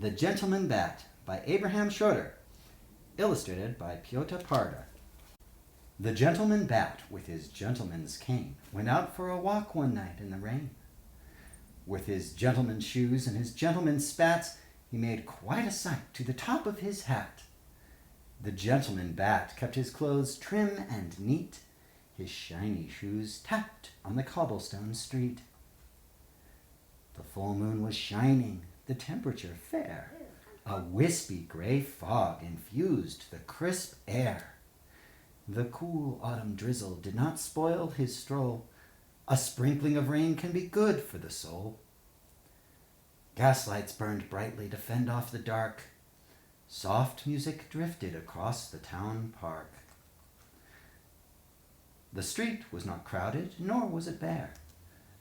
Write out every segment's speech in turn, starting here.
The Gentleman Bat by Abraham Schroeder, illustrated by Piotr Parda. The gentleman bat, with his gentleman's cane, went out for a walk one night in the rain. With his gentleman's shoes and his gentleman's spats, he made quite a sight to the top of his hat. The gentleman bat kept his clothes trim and neat. His shiny shoes tapped on the cobblestone street. The full moon was shining, the temperature fair. A wispy gray fog infused the crisp air. The cool autumn drizzle did not spoil his stroll. A sprinkling of rain can be good for the soul. Gaslights burned brightly to fend off the dark. Soft music drifted across the town park. The street was not crowded, nor was it bare.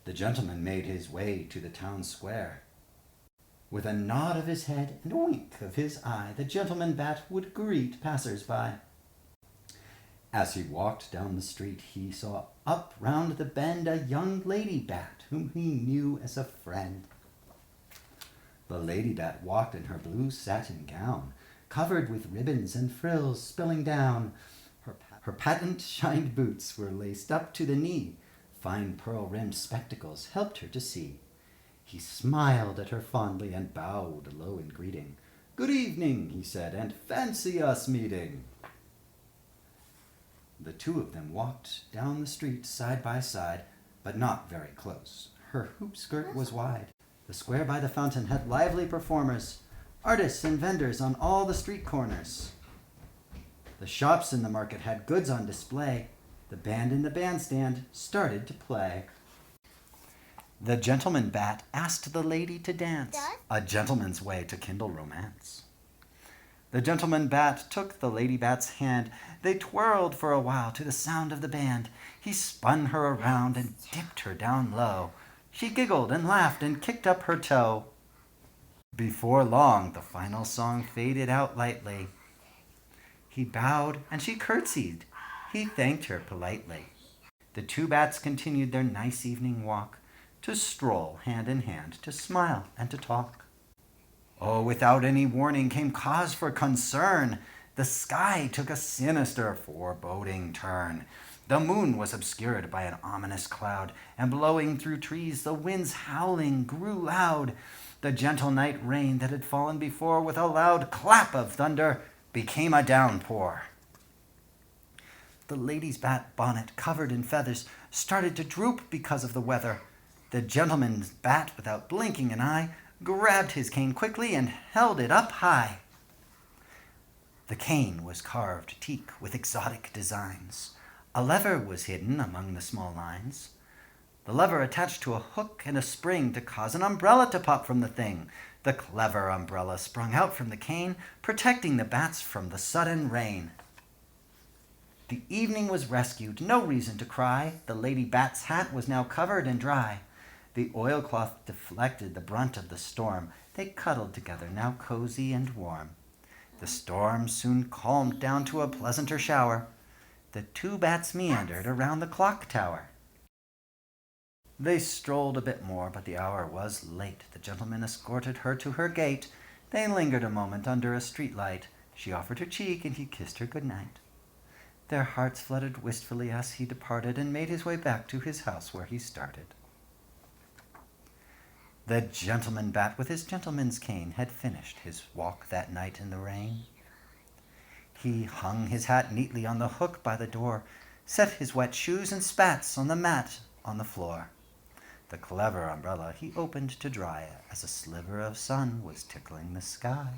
The gentleman made his way to the town square. With a nod of his head and a wink of his eye, the gentleman bat would greet passers-by. As he walked down the street, he saw up round the bend a young lady bat whom he knew as a friend. The lady bat walked in her blue satin gown, covered with ribbons and frills spilling down. Her patent-shined boots were laced up to the knee. Fine pearl-rimmed spectacles helped her to see. He smiled at her fondly and bowed low in greeting. "Good evening," he said, "and fancy us meeting." The two of them walked down the street side by side, but not very close. Her hoop skirt was wide. The square by the fountain had lively performers, artists and vendors on all the street corners. The shops in the market had goods on display. The band in the bandstand started to play. The gentleman bat asked the lady to dance, a gentleman's way to kindle romance. The gentleman bat took the lady bat's hand. They twirled for a while to the sound of the band. He spun her around and dipped her down low. She giggled and laughed and kicked up her toe. Before long, the final song faded out lightly. He bowed and she curtsied. He thanked her politely. The two bats continued their nice evening walk, to stroll hand in hand, to smile and to talk. Oh, without any warning came cause for concern. The sky took a sinister, foreboding turn. The moon was obscured by an ominous cloud, and blowing through trees, the wind's howling grew loud. The gentle night rain that had fallen before, with a loud clap of thunder, became a downpour. The lady's bat bonnet, covered in feathers, started to droop because of the weather. The gentleman's bat, without blinking an eye, grabbed his cane quickly and held it up high. The cane was carved teak with exotic designs. A lever was hidden among the small lines. The lever attached to a hook and a spring to cause an umbrella to pop from the thing. The clever umbrella sprung out from the cane, protecting the bats from the sudden rain. The evening was rescued, no reason to cry. The lady bat's hat was now covered and dry. The oilcloth deflected the brunt of the storm. They cuddled together, now cozy and warm. The storm soon calmed down to a pleasanter shower. The two bats meandered around the clock tower. They strolled a bit more, but the hour was late. The gentleman escorted her to her gate. They lingered a moment under a street light. She offered her cheek, and he kissed her good night. Their hearts fluttered wistfully as he departed and made his way back to his house where he started. The gentleman bat with his gentleman's cane had finished his walk that night in the rain. He hung his hat neatly on the hook by the door, set his wet shoes and spats on the mat on the floor. The clever umbrella he opened to dry as a sliver of sun was tickling the sky.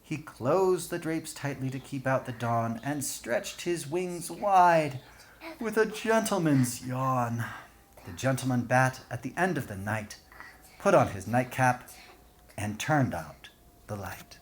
He closed the drapes tightly to keep out the dawn and stretched his wings wide with a gentleman's yawn. The gentleman bat, at the end of the night, put on his nightcap and turned out the light.